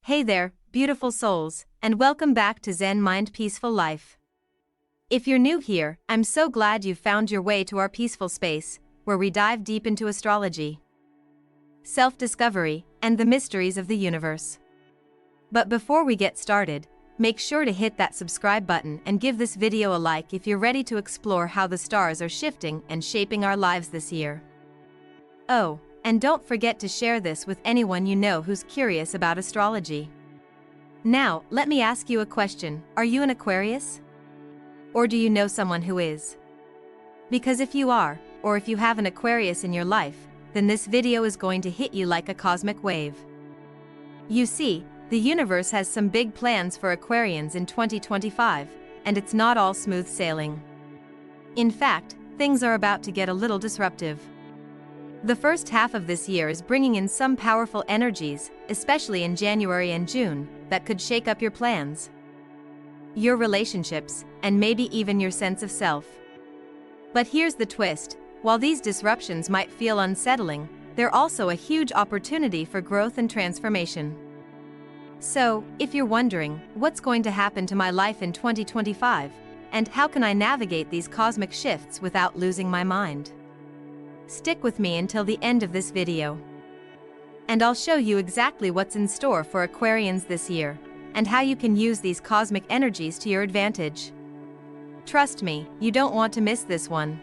Hey there, beautiful souls, and welcome back to Zen Mind Peaceful Life. If you're new here, I'm so glad you've found your way to our peaceful space, where we dive deep into astrology, self-discovery, and the mysteries of the universe. But before we get started, make sure to hit that subscribe button and give this video a like if you're ready to explore how the stars are shifting and shaping our lives this year. Oh, and don't forget to share this with anyone you know who's curious about astrology. Now, let me ask you a question. Are you an Aquarius? Or do you know someone who is? Because if you are, or if you have an Aquarius in your life, then this video is going to hit you like a cosmic wave. You see, the universe has some big plans for Aquarians in 2025, and it's not all smooth sailing. In fact, things are about to get a little disruptive. The first half of this year is bringing in some powerful energies, especially in January and June, that could shake up your plans, your relationships, and maybe even your sense of self. But here's the twist: while these disruptions might feel unsettling, they're also a huge opportunity for growth and transformation. So, if you're wondering, what's going to happen to my life in 2025, and how can I navigate these cosmic shifts without losing my mind? Stick with me until the end of this video, and I'll show you exactly what's in store for Aquarians this year, and how you can use these cosmic energies to your advantage. Trust me, you don't want to miss this one.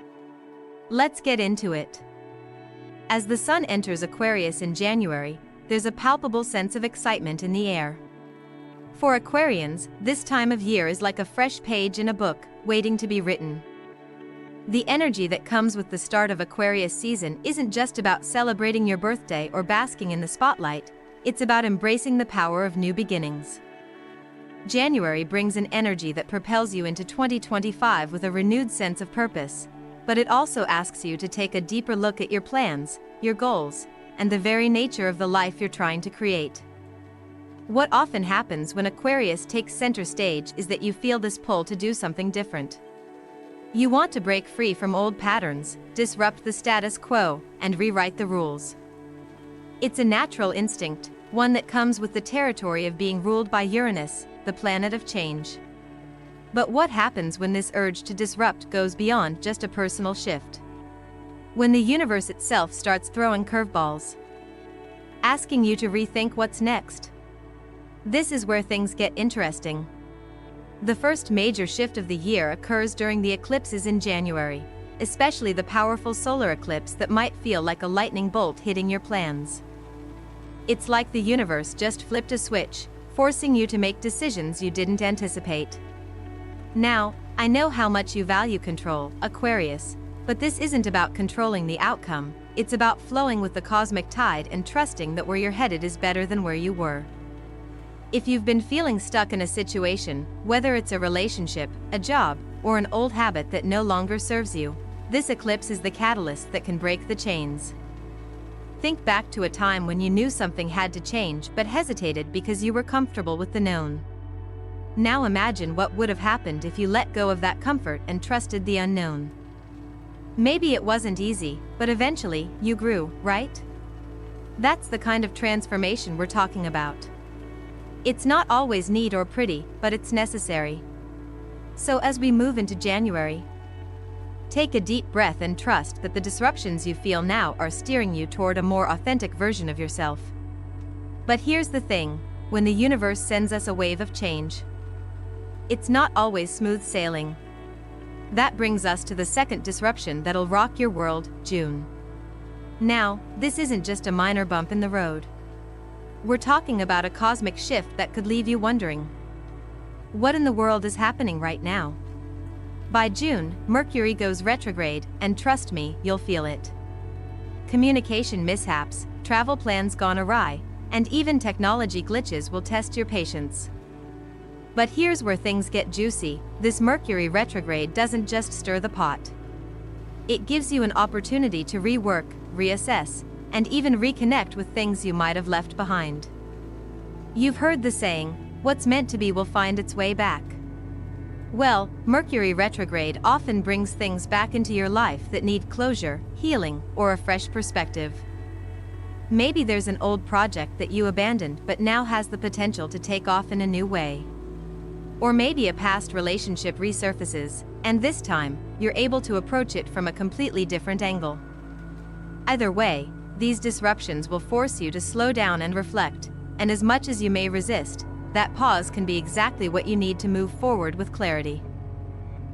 Let's get into it. As the Sun enters Aquarius in January, there's a palpable sense of excitement in the air. For Aquarians, this time of year is like a fresh page in a book, waiting to be written. The energy that comes with the start of Aquarius season isn't just about celebrating your birthday or basking in the spotlight, it's about embracing the power of new beginnings. January brings an energy that propels you into 2025 with a renewed sense of purpose, but it also asks you to take a deeper look at your plans, your goals, and the very nature of the life you're trying to create. What often happens when Aquarius takes center stage is that you feel this pull to do something different. You want to break free from old patterns, disrupt the status quo, and rewrite the rules. It's a natural instinct, one that comes with the territory of being ruled by Uranus, the planet of change. But what happens when this urge to disrupt goes beyond just a personal shift? When the universe itself starts throwing curveballs, asking you to rethink what's next. This is where things get interesting. The first major shift of the year occurs during the eclipses in January, especially the powerful solar eclipse that might feel like a lightning bolt hitting your plans. It's like the universe just flipped a switch, forcing you to make decisions you didn't anticipate. Now, I know how much you value control, Aquarius, but this isn't about controlling the outcome, it's about flowing with the cosmic tide and trusting that where you're headed is better than where you were. If you've been feeling stuck in a situation, whether it's a relationship, a job, or an old habit that no longer serves you, this eclipse is the catalyst that can break the chains. Think back to a time when you knew something had to change but hesitated because you were comfortable with the known. Now imagine what would have happened if you let go of that comfort and trusted the unknown. Maybe it wasn't easy, but eventually, you grew, right? That's the kind of transformation we're talking about. It's not always neat or pretty, but it's necessary. So as we move into January, take a deep breath and trust that the disruptions you feel now are steering you toward a more authentic version of yourself. But here's the thing: when the universe sends us a wave of change, it's not always smooth sailing. That brings us to the second disruption that'll rock your world, June. Now, this isn't just a minor bump in the road. We're talking about a cosmic shift that could leave you wondering, what in the world is happening right now? By June, Mercury goes retrograde, and trust me, you'll feel it. Communication mishaps, travel plans gone awry, and even technology glitches will test your patience. But here's where things get juicy: this Mercury retrograde doesn't just stir the pot. It gives you an opportunity to rework, reassess, and even reconnect with things you might have left behind. You've heard the saying, what's meant to be will find its way back. Well, Mercury retrograde often brings things back into your life that need closure, healing, or a fresh perspective. Maybe there's an old project that you abandoned but now has the potential to take off in a new way. Or maybe a past relationship resurfaces, and this time, you're able to approach it from a completely different angle. Either way, these disruptions will force you to slow down and reflect, and as much as you may resist, that pause can be exactly what you need to move forward with clarity.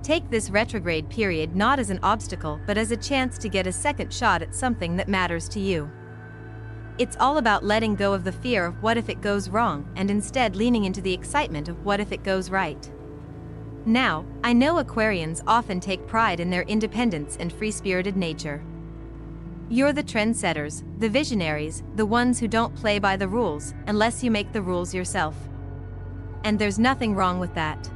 Take this retrograde period not as an obstacle but as a chance to get a second shot at something that matters to you. It's all about letting go of the fear of what if it goes wrong and instead leaning into the excitement of what if it goes right. Now, I know Aquarians often take pride in their independence and free-spirited nature. You're the trendsetters, the visionaries, the ones who don't play by the rules unless you make the rules yourself. And there's nothing wrong with that.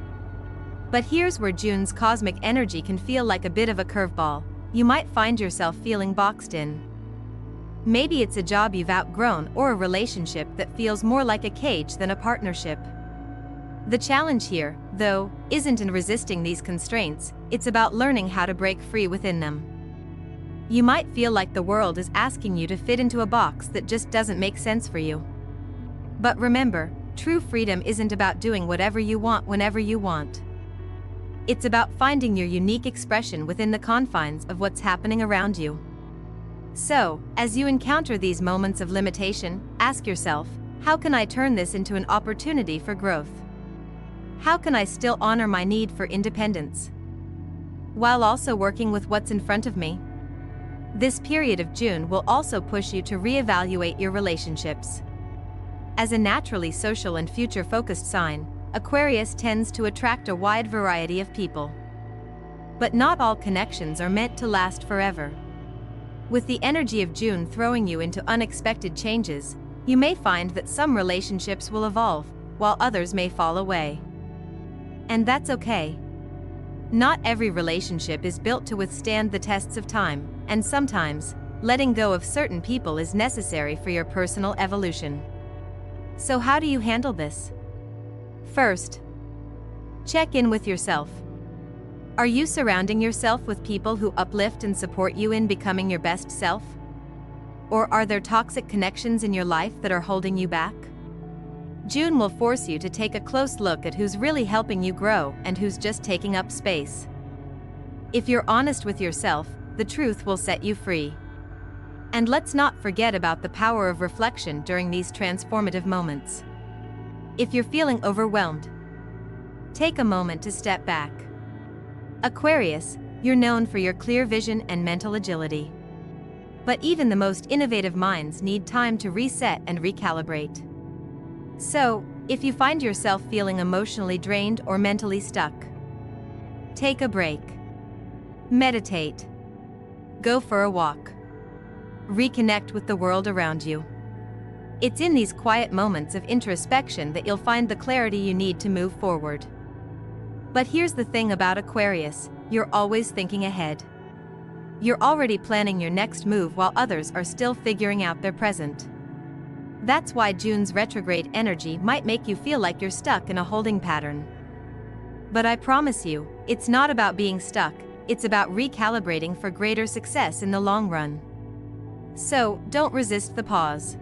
But here's where June's cosmic energy can feel like a bit of a curveball. You might find yourself feeling boxed in. Maybe it's a job you've outgrown or a relationship that feels more like a cage than a partnership. The challenge here, though, isn't in resisting these constraints, it's about learning how to break free within them. You might feel like the world is asking you to fit into a box that just doesn't make sense for you. But remember, true freedom isn't about doing whatever you want whenever you want. It's about finding your unique expression within the confines of what's happening around you. So, as you encounter these moments of limitation, ask yourself, how can I turn this into an opportunity for growth? How can I still honor my need for independence, while also working with what's in front of me? This period of June will also push you to reevaluate your relationships. As a naturally social and future-focused sign, Aquarius tends to attract a wide variety of people. But not all connections are meant to last forever. With the energy of June throwing you into unexpected changes, you may find that some relationships will evolve, while others may fall away. And that's okay. Not every relationship is built to withstand the tests of time, and sometimes, letting go of certain people is necessary for your personal evolution. So how do you handle this? First, check in with yourself. Are you surrounding yourself with people who uplift and support you in becoming your best self? Or are there toxic connections in your life that are holding you back? June will force you to take a close look at who's really helping you grow and who's just taking up space. If you're honest with yourself, the truth will set you free. And let's not forget about the power of reflection during these transformative moments. If you're feeling overwhelmed, take a moment to step back. Aquarius, you're known for your clear vision and mental agility. But even the most innovative minds need time to reset and recalibrate. So, if you find yourself feeling emotionally drained or mentally stuck, take a break. Meditate. Go for a walk. Reconnect with the world around you. It's in these quiet moments of introspection that you'll find the clarity you need to move forward. But here's the thing about Aquarius, you're always thinking ahead. You're already planning your next move while others are still figuring out their present. That's why June's retrograde energy might make you feel like you're stuck in a holding pattern. But I promise you, it's not about being stuck, it's about recalibrating for greater success in the long run. So, don't resist the pause.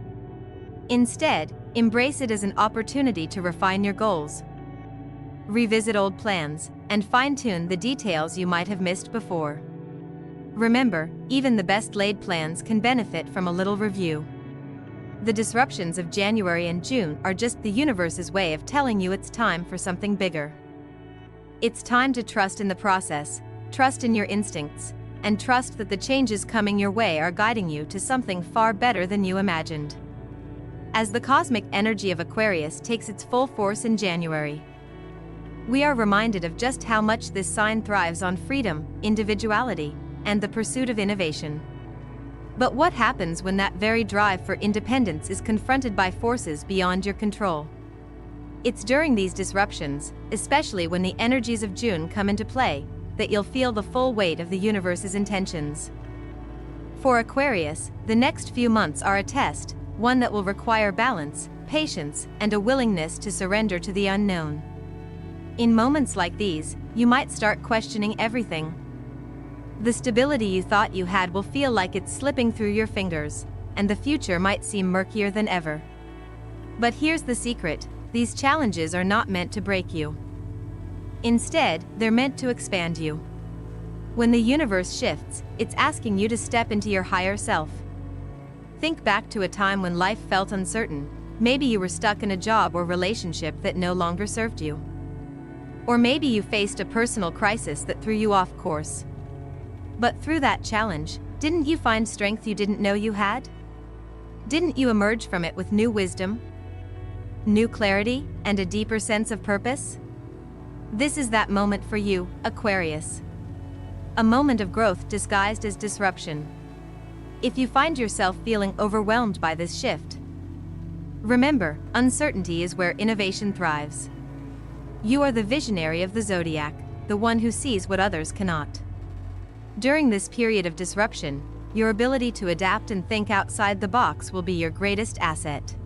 Instead, embrace it as an opportunity to refine your goals, revisit old plans, and fine-tune the details you might have missed before. Remember, even the best-laid plans can benefit from a little review. The disruptions of January and June are just the universe's way of telling you it's time for something bigger. It's time to trust in the process, trust in your instincts, and trust that the changes coming your way are guiding you to something far better than you imagined. As the cosmic energy of Aquarius takes its full force in January, we are reminded of just how much this sign thrives on freedom, individuality, and the pursuit of innovation. But what happens when that very drive for independence is confronted by forces beyond your control? It's during these disruptions, especially when the energies of June come into play, that you'll feel the full weight of the universe's intentions. For Aquarius, the next few months are a test, one that will require balance, patience, and a willingness to surrender to the unknown. In moments like these, you might start questioning everything. The stability you thought you had will feel like it's slipping through your fingers, and the future might seem murkier than ever. But here's the secret: these challenges are not meant to break you. Instead, they're meant to expand you. When the universe shifts, it's asking you to step into your higher self. Think back to a time when life felt uncertain. Maybe you were stuck in a job or relationship that no longer served you. Or maybe you faced a personal crisis that threw you off course. But through that challenge, didn't you find strength you didn't know you had? Didn't you emerge from it with new wisdom, new clarity, and a deeper sense of purpose? This is that moment for you, Aquarius. A moment of growth disguised as disruption. If you find yourself feeling overwhelmed by this shift, remember, uncertainty is where innovation thrives. You are the visionary of the zodiac, the one who sees what others cannot. During this period of disruption, your ability to adapt and think outside the box will be your greatest asset.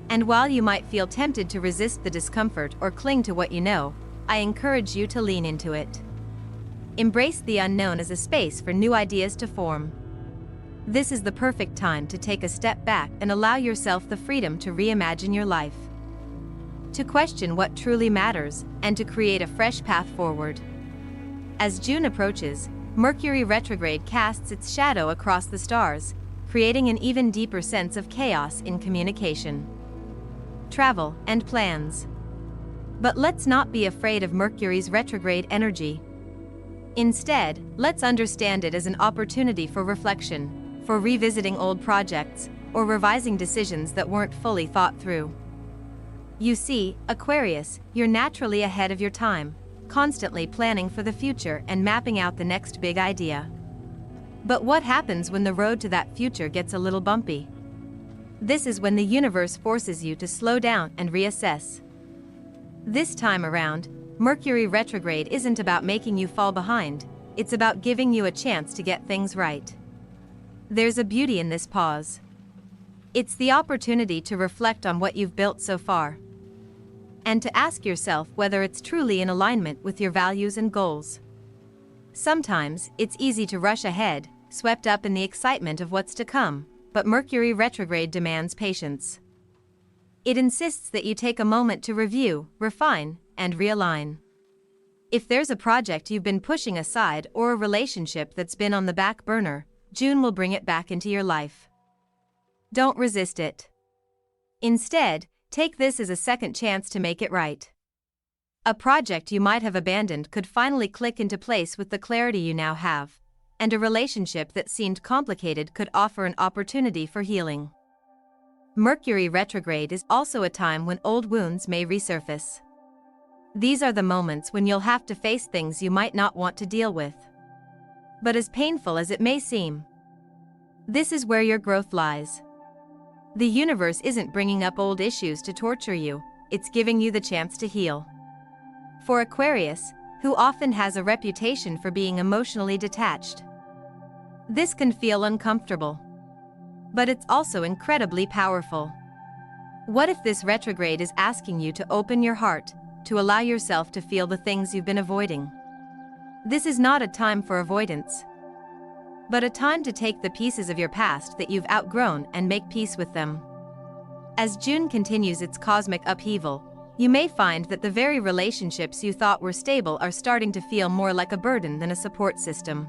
And while you might feel tempted to resist the discomfort or cling to what you know, I encourage you to lean into it. Embrace the unknown as a space for new ideas to form. This is the perfect time to take a step back and allow yourself the freedom to reimagine your life, to question what truly matters, and to create a fresh path forward. As June approaches, Mercury retrograde casts its shadow across the stars, creating an even deeper sense of chaos in communication, travel, and plans. But let's not be afraid of Mercury's retrograde energy. Instead, let's understand it as an opportunity for reflection, for revisiting old projects, or revising decisions that weren't fully thought through. You see, Aquarius, you're naturally ahead of your time, constantly planning for the future and mapping out the next big idea. But what happens when the road to that future gets a little bumpy? This is when the universe forces you to slow down and reassess. This time around, Mercury retrograde isn't about making you fall behind, it's about giving you a chance to get things right. There's a beauty in this pause. It's the opportunity to reflect on what you've built so far, and to ask yourself whether it's truly in alignment with your values and goals. Sometimes, it's easy to rush ahead, swept up in the excitement of what's to come, but Mercury retrograde demands patience. It insists that you take a moment to review, refine, and realign. If there's a project you've been pushing aside or a relationship that's been on the back burner, June will bring it back into your life. Don't resist it. Instead, take this as a second chance to make it right. A project you might have abandoned could finally click into place with the clarity you now have, and a relationship that seemed complicated could offer an opportunity for healing. Mercury retrograde is also a time when old wounds may resurface. These are the moments when you'll have to face things you might not want to deal with. But as painful as it may seem, this is where your growth lies. The universe isn't bringing up old issues to torture you, it's giving you the chance to heal. For Aquarius, who often has a reputation for being emotionally detached, this can feel uncomfortable. But it's also incredibly powerful. What if this retrograde is asking you to open your heart, to allow yourself to feel the things you've been avoiding? This is not a time for avoidance, but a time to take the pieces of your past that you've outgrown and make peace with them. As June continues its cosmic upheaval, you may find that the very relationships you thought were stable are starting to feel more like a burden than a support system.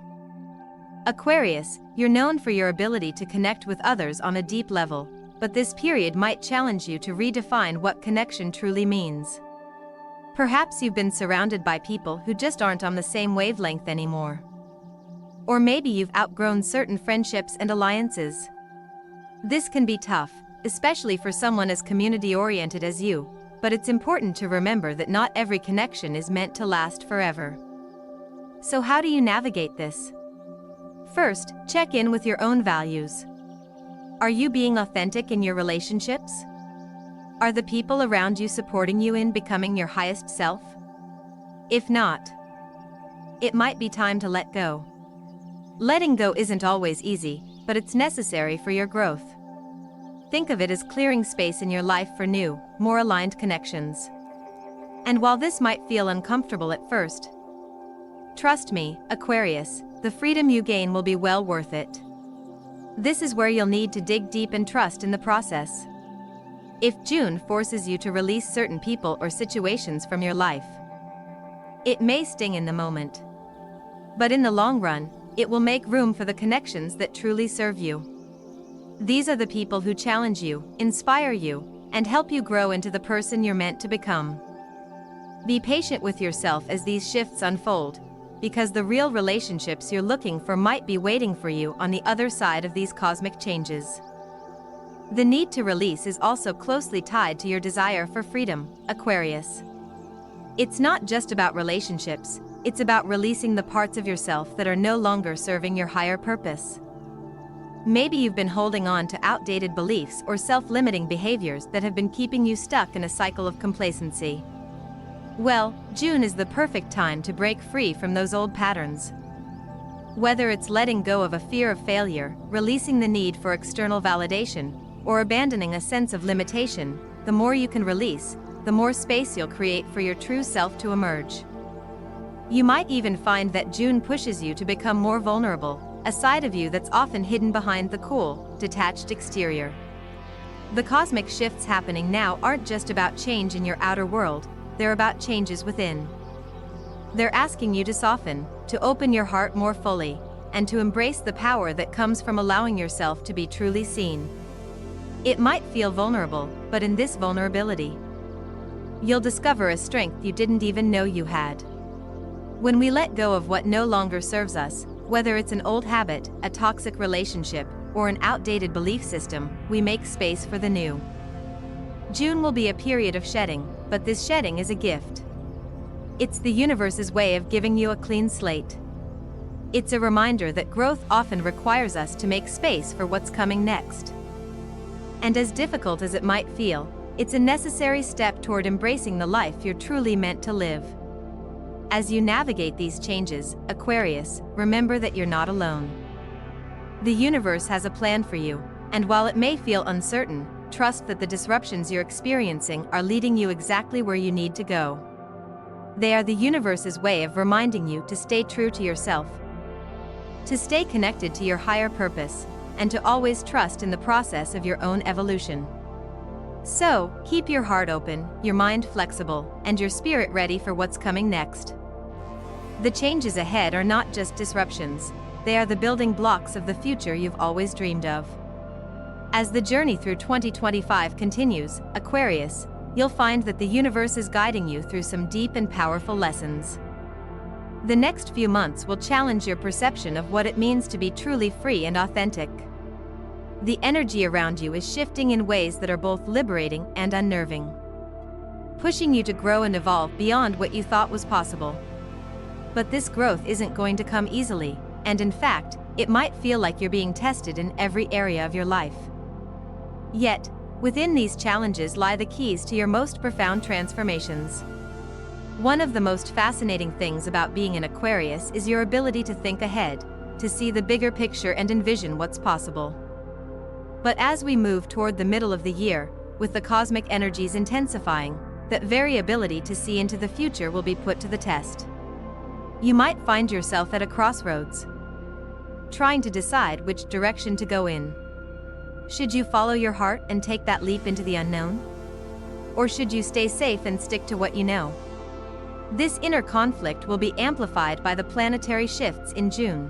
Aquarius, you're known for your ability to connect with others on a deep level, but this period might challenge you to redefine what connection truly means. Perhaps you've been surrounded by people who just aren't on the same wavelength anymore. Or maybe you've outgrown certain friendships and alliances. This can be tough, especially for someone as community-oriented as you, but it's important to remember that not every connection is meant to last forever. So how do you navigate this? First, check in with your own values. Are you being authentic in your relationships? Are the people around you supporting you in becoming your highest self? If not, it might be time to let go. Letting go isn't always easy, but it's necessary for your growth. Think of it as clearing space in your life for new, more aligned connections. And while this might feel uncomfortable at first, trust me, Aquarius, the freedom you gain will be well worth it. This is where you'll need to dig deep and trust in the process. If June forces you to release certain people or situations from your life, it may sting in the moment. But in the long run, it will make room for the connections that truly serve you. These are the people who challenge you, inspire you, and help you grow into the person you're meant to become. Be patient with yourself as these shifts unfold, because the real relationships you're looking for might be waiting for you on the other side of these cosmic changes. The need to release is also closely tied to your desire for freedom, Aquarius. It's not just about relationships, it's about releasing the parts of yourself that are no longer serving your higher purpose. Maybe you've been holding on to outdated beliefs or self-limiting behaviors that have been keeping you stuck in a cycle of complacency. Well, June is the perfect time to break free from those old patterns. Whether it's letting go of a fear of failure, releasing the need for external validation, or abandoning a sense of limitation, the more you can release, the more space you'll create for your true self to emerge. You might even find that June pushes you to become more vulnerable, a side of you that's often hidden behind the cool, detached exterior. The cosmic shifts happening now aren't just about change in your outer world, they're about changes within. They're asking you to soften, to open your heart more fully, and to embrace the power that comes from allowing yourself to be truly seen. It might feel vulnerable, but in this vulnerability, you'll discover a strength you didn't even know you had. When we let go of what no longer serves us, whether it's an old habit, a toxic relationship, or an outdated belief system, we make space for the new. June will be a period of shedding, but this shedding is a gift. It's the universe's way of giving you a clean slate. It's a reminder that growth often requires us to make space for what's coming next. And as difficult as it might feel, it's a necessary step toward embracing the life you're truly meant to live. As you navigate these changes, Aquarius, remember that you're not alone. The universe has a plan for you, and while it may feel uncertain, trust that the disruptions you're experiencing are leading you exactly where you need to go. They are the universe's way of reminding you to stay true to yourself, to stay connected to your higher purpose, and to always trust in the process of your own evolution. So, keep your heart open, your mind flexible, and your spirit ready for what's coming next. The changes ahead are not just disruptions, they are the building blocks of the future you've always dreamed of. As the journey through 2025 continues, Aquarius, you'll find that the universe is guiding you through some deep and powerful lessons. The next few months will challenge your perception of what it means to be truly free and authentic. The energy around you is shifting in ways that are both liberating and unnerving, pushing you to grow and evolve beyond what you thought was possible. But this growth isn't going to come easily, and in fact, it might feel like you're being tested in every area of your life. Yet, within these challenges lie the keys to your most profound transformations. One of the most fascinating things about being an Aquarius is your ability to think ahead, to see the bigger picture and envision what's possible. But as we move toward the middle of the year, with the cosmic energies intensifying, that very ability to see into the future will be put to the test. You might find yourself at a crossroads, trying to decide which direction to go in. Should you follow your heart and take that leap into the unknown? Or should you stay safe and stick to what you know? This inner conflict will be amplified by the planetary shifts in June,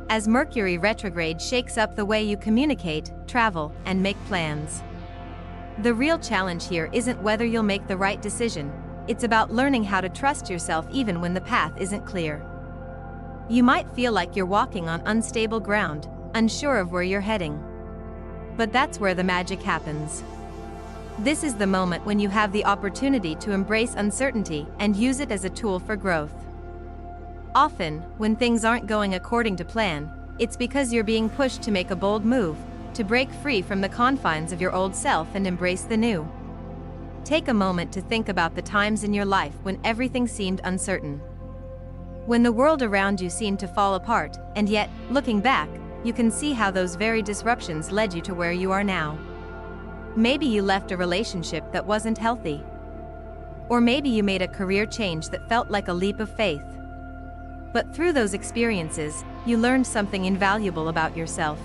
as Mercury retrograde shakes up the way you communicate, travel, and make plans. The real challenge here isn't whether you'll make the right decision, it's about learning how to trust yourself even when the path isn't clear. You might feel like you're walking on unstable ground, unsure of where you're heading. But that's where the magic happens. This is the moment when you have the opportunity to embrace uncertainty and use it as a tool for growth. Often, when things aren't going according to plan, it's because you're being pushed to make a bold move, to break free from the confines of your old self and embrace the new. Take a moment to think about the times in your life when everything seemed uncertain, when the world around you seemed to fall apart, and yet, looking back, you can see how those very disruptions led you to where you are now. Maybe you left a relationship that wasn't healthy. Or maybe you made a career change that felt like a leap of faith. But through those experiences, you learned something invaluable about yourself.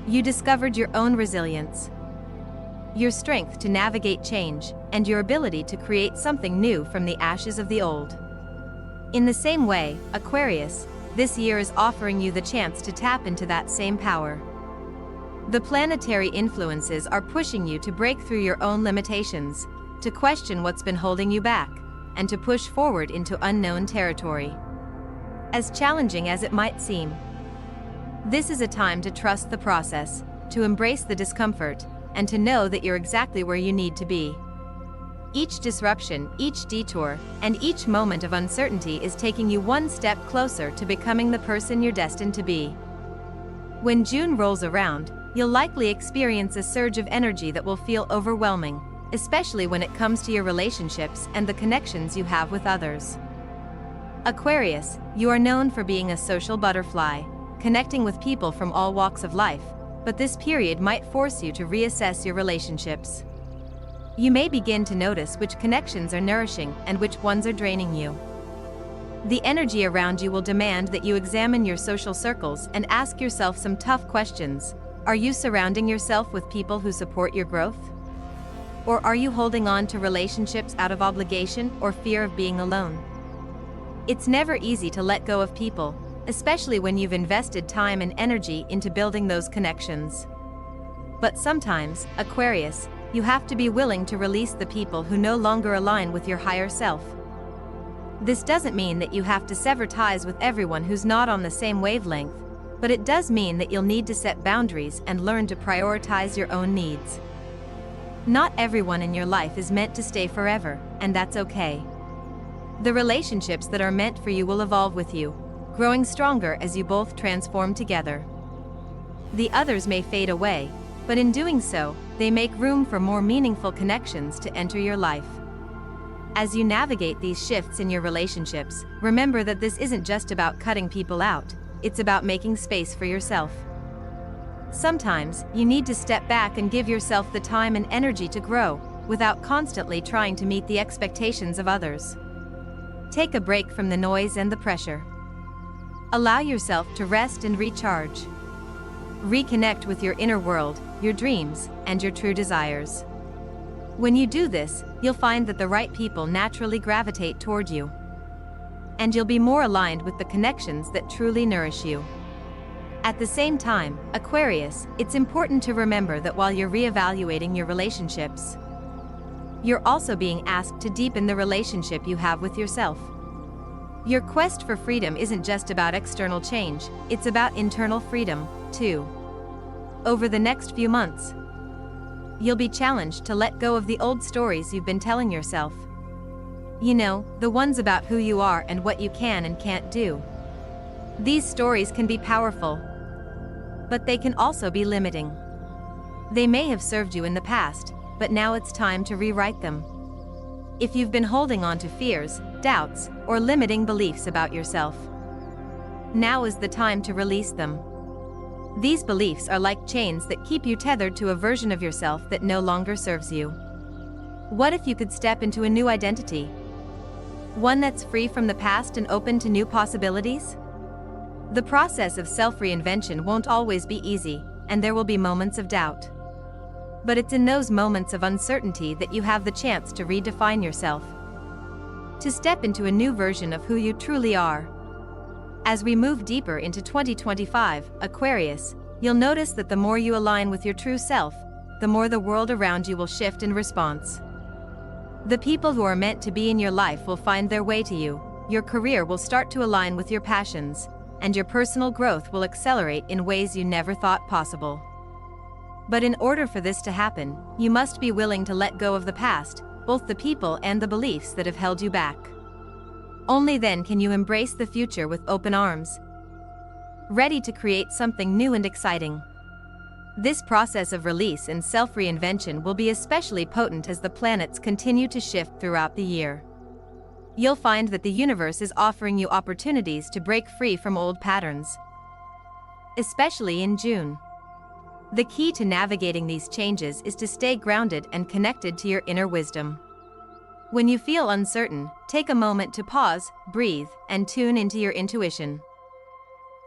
You discovered your own resilience, your strength to navigate change, and your ability to create something new from the ashes of the old. In the same way, Aquarius, this year is offering you the chance to tap into that same power. The planetary influences are pushing you to break through your own limitations, to question what's been holding you back, and to push forward into unknown territory. As challenging as it might seem, this is a time to trust the process, to embrace the discomfort, and to know that you're exactly where you need to be. Each disruption, each detour, and each moment of uncertainty is taking you one step closer to becoming the person you're destined to be. When June rolls around, you'll likely experience a surge of energy that will feel overwhelming, especially when it comes to your relationships and the connections you have with others. Aquarius, you are known for being a social butterfly, connecting with people from all walks of life, but this period might force you to reassess your relationships. You may begin to notice which connections are nourishing and which ones are draining you. The energy around you will demand that you examine your social circles and ask yourself some tough questions. Are you surrounding yourself with people who support your growth? Or are you holding on to relationships out of obligation or fear of being alone? It's never easy to let go of people, especially when you've invested time and energy into building those connections. But sometimes, Aquarius, you have to be willing to release the people who no longer align with your higher self. This doesn't mean that you have to sever ties with everyone who's not on the same wavelength, but it does mean that you'll need to set boundaries and learn to prioritize your own needs. Not everyone in your life is meant to stay forever, and that's okay. The relationships that are meant for you will evolve with you, growing stronger as you both transform together. The others may fade away, but in doing so, they make room for more meaningful connections to enter your life. As you navigate these shifts in your relationships, remember that this isn't just about cutting people out, it's about making space for yourself. Sometimes, you need to step back and give yourself the time and energy to grow, without constantly trying to meet the expectations of others. Take a break from the noise and the pressure. Allow yourself to rest and recharge. Reconnect with your inner world, your dreams, and your true desires. When you do this, you'll find that the right people naturally gravitate toward you. And you'll be more aligned with the connections that truly nourish you. At the same time, Aquarius, it's important to remember that while you're reevaluating your relationships, you're also being asked to deepen the relationship you have with yourself. Your quest for freedom isn't just about external change, it's about internal freedom, too. Over the next few months, you'll be challenged to let go of the old stories you've been telling yourself. You know, the ones about who you are and what you can and can't do. These stories can be powerful, but they can also be limiting. They may have served you in the past, but now it's time to rewrite them. If you've been holding on to fears, doubts, or limiting beliefs about yourself, now is the time to release them. These beliefs are like chains that keep you tethered to a version of yourself that no longer serves you. What if you could step into a new identity? One that's free from the past and open to new possibilities? The process of self-reinvention won't always be easy, and there will be moments of doubt. But it's in those moments of uncertainty that you have the chance to redefine yourself, to step into a new version of who you truly are. As we move deeper into 2025, Aquarius, you'll notice that the more you align with your true self, the more the world around you will shift in response. The people who are meant to be in your life will find their way to you, your career will start to align with your passions, and your personal growth will accelerate in ways you never thought possible. But in order for this to happen, you must be willing to let go of the past, both the people and the beliefs that have held you back. Only then can you embrace the future with open arms, ready to create something new and exciting. This process of release and self-reinvention will be especially potent as the planets continue to shift throughout the year. You'll find that the universe is offering you opportunities to break free from old patterns, especially in June. The key to navigating these changes is to stay grounded and connected to your inner wisdom. When you feel uncertain, take a moment to pause, breathe, and tune into your intuition.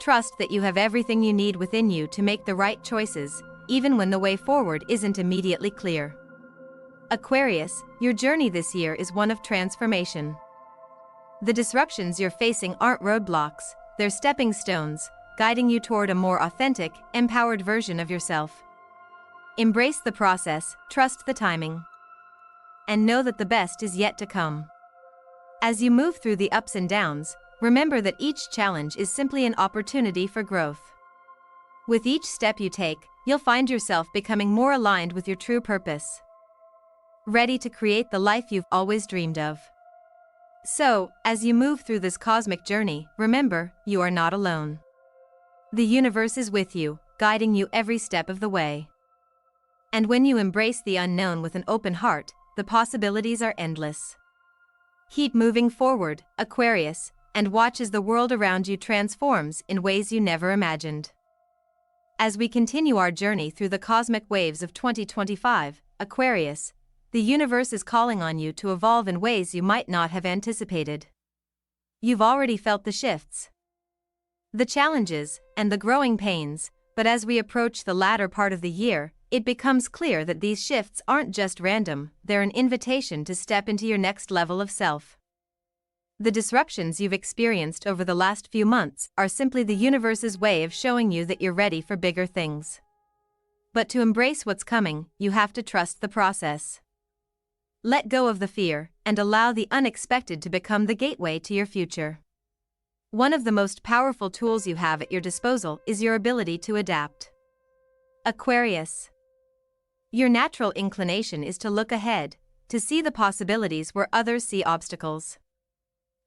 trust that you have everything you need within you to make the right choices, even when the way forward isn't immediately clear. Aquarius, your journey this year is one of transformation. The disruptions you're facing aren't roadblocks, they're stepping stones, guiding you toward a more authentic, empowered version of yourself. Embrace the process, trust the timing, and know that the best is yet to come. As you move through the ups and downs, remember that each challenge is simply an opportunity for growth. With each step you take, you'll find yourself becoming more aligned with your true purpose, ready to create the life you've always dreamed of. So, as you move through this cosmic journey, remember, you are not alone. The universe is with you, guiding you every step of the way. And when you embrace the unknown with an open heart, the possibilities are endless. Keep moving forward, Aquarius, and watch as the world around you transforms in ways you never imagined. As we continue our journey through the cosmic waves of 2025, Aquarius, the universe is calling on you to evolve in ways you might not have anticipated. You've already felt the shifts, the challenges, and the growing pains, but as we approach the latter part of the year, it becomes clear that these shifts aren't just random, they're an invitation to step into your next level of self. The disruptions you've experienced over the last few months are simply the universe's way of showing you that you're ready for bigger things. But to embrace what's coming, you have to trust the process. Let go of the fear, and allow the unexpected to become the gateway to your future. One of the most powerful tools you have at your disposal is your ability to adapt. Aquarius, your natural inclination is to look ahead, to see the possibilities where others see obstacles.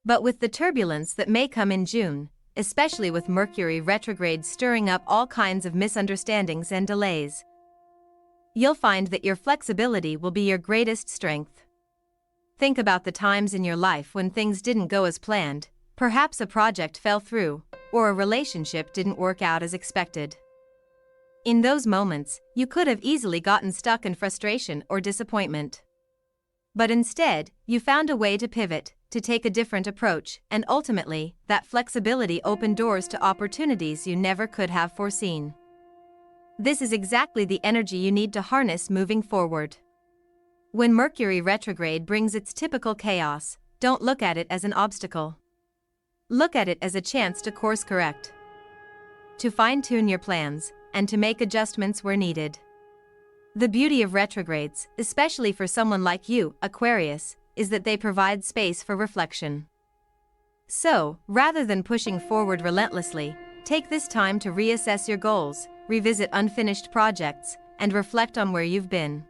But with the turbulence that may come in June, especially with Mercury retrograde stirring up all kinds of misunderstandings and delays, you'll find that your flexibility will be your greatest strength. Think about the times in your life when things didn't go as planned, perhaps a project fell through, or a relationship didn't work out as expected. In those moments, you could have easily gotten stuck in frustration or disappointment. But instead, you found a way to pivot, to take a different approach, and ultimately, that flexibility opened doors to opportunities you never could have foreseen. This is exactly the energy you need to harness moving forward. When Mercury retrograde brings its typical chaos, don't look at it as an obstacle. Look at it as a chance to course correct, to fine-tune your plans, and to make adjustments where needed. The beauty of retrogrades, especially for someone like you, Aquarius, is that they provide space for reflection. So, rather than pushing forward relentlessly, take this time to reassess your goals, revisit unfinished projects, and reflect on where you've been.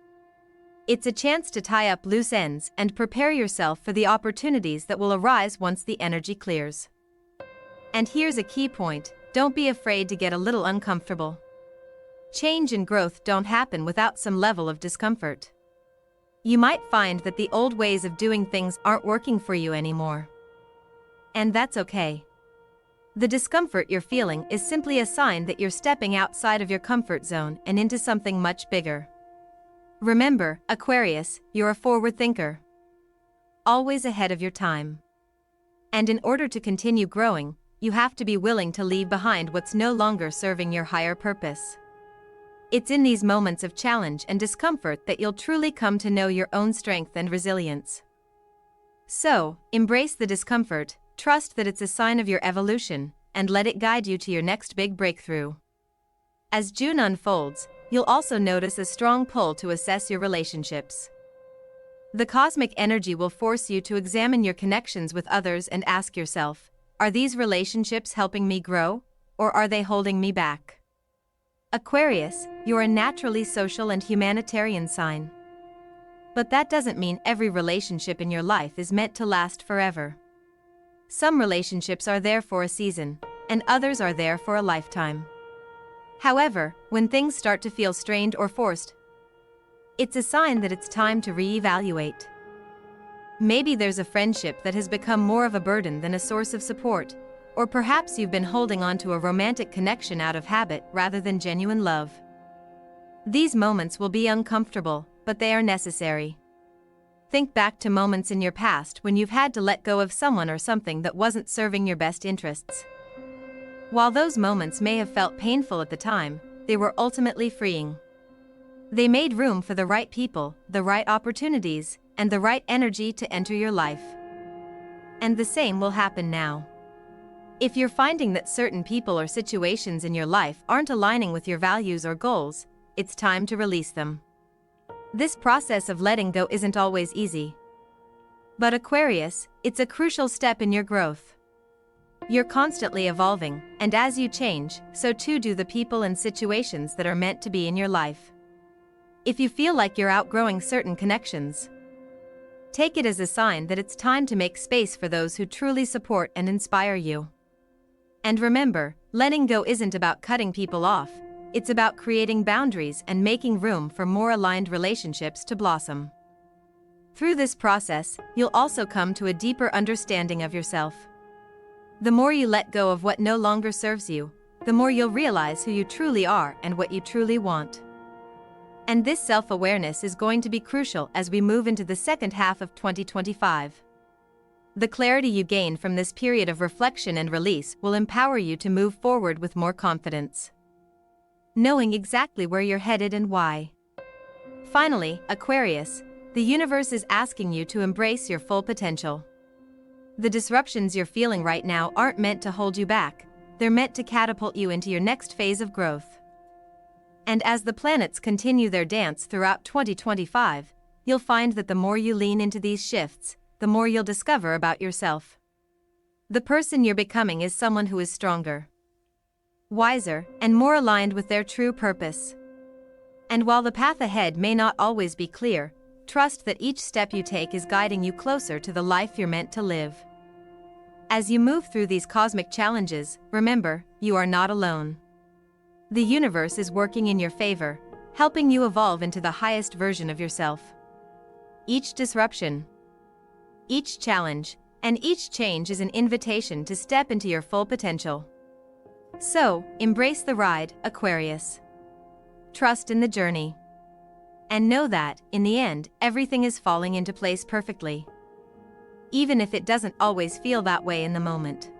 It's a chance to tie up loose ends and prepare yourself for the opportunities that will arise once the energy clears. And here's a key point: don't be afraid to get a little uncomfortable. Change and growth don't happen without some level of discomfort. You might find that the old ways of doing things aren't working for you anymore. And that's okay. The discomfort you're feeling is simply a sign that you're stepping outside of your comfort zone and into something much bigger. Remember, Aquarius, you're a forward thinker, always ahead of your time. And in order to continue growing, you have to be willing to leave behind what's no longer serving your higher purpose. It's in these moments of challenge and discomfort that you'll truly come to know your own strength and resilience. So, embrace the discomfort, trust that it's a sign of your evolution, and let it guide you to your next big breakthrough. As June unfolds, you'll also notice a strong pull to assess your relationships. The cosmic energy will force you to examine your connections with others and ask yourself, are these relationships helping me grow, or are they holding me back? Aquarius, you're a naturally social and humanitarian sign. But that doesn't mean every relationship in your life is meant to last forever. Some relationships are there for a season, and others are there for a lifetime. However, when things start to feel strained or forced, it's a sign that it's time to reevaluate. Maybe there's a friendship that has become more of a burden than a source of support, or perhaps you've been holding on to a romantic connection out of habit rather than genuine love. These moments will be uncomfortable, but they are necessary. Think back to moments in your past when you've had to let go of someone or something that wasn't serving your best interests. While those moments may have felt painful at the time, they were ultimately freeing. They made room for the right people, the right opportunities, and the right energy to enter your life. And the same will happen now. If you're finding that certain people or situations in your life aren't aligning with your values or goals, it's time to release them. This process of letting go isn't always easy. But Aquarius, it's a crucial step in your growth. You're constantly evolving, and as you change, so too do the people and situations that are meant to be in your life. If you feel like you're outgrowing certain connections, take it as a sign that it's time to make space for those who truly support and inspire you. And remember, letting go isn't about cutting people off, it's about creating boundaries and making room for more aligned relationships to blossom. Through this process, you'll also come to a deeper understanding of yourself. The more you let go of what no longer serves you, the more you'll realize who you truly are and what you truly want. And this self-awareness is going to be crucial as we move into the second half of 2025. The clarity you gain from this period of reflection and release will empower you to move forward with more confidence, knowing exactly where you're headed and why. Finally, Aquarius, the universe is asking you to embrace your full potential. The disruptions you're feeling right now aren't meant to hold you back, they're meant to catapult you into your next phase of growth. And as the planets continue their dance throughout 2025, you'll find that the more you lean into these shifts, the more you'll discover about yourself. The person you're becoming is someone who is stronger, wiser, and more aligned with their true purpose. And while the path ahead may not always be clear, trust that each step you take is guiding you closer to the life you're meant to live. As you move through these cosmic challenges, remember, you are not alone. The universe is working in your favor, helping you evolve into the highest version of yourself. Each disruption, each challenge, and each change is an invitation to step into your full potential. So, embrace the ride, Aquarius. Trust in the journey. And know that, in the end, everything is falling into place perfectly, even if it doesn't always feel that way in the moment.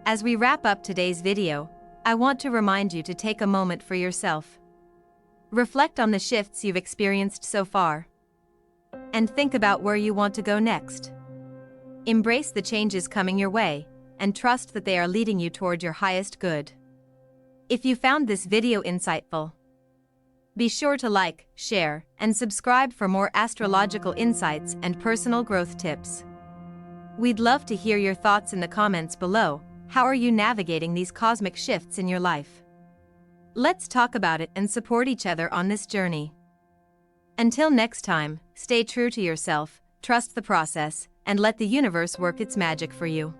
As we wrap up today's video, I want to remind you to take a moment for yourself. Reflect on the shifts you've experienced so far, and think about where you want to go next. Embrace the changes coming your way, and trust that they are leading you toward your highest good. If you found this video insightful, be sure to like, share, and subscribe for more astrological insights and personal growth tips. We'd love to hear your thoughts in the comments below. How are you navigating these cosmic shifts in your life? Let's talk about it and support each other on this journey. Until next time, stay true to yourself, trust the process, and let the universe work its magic for you.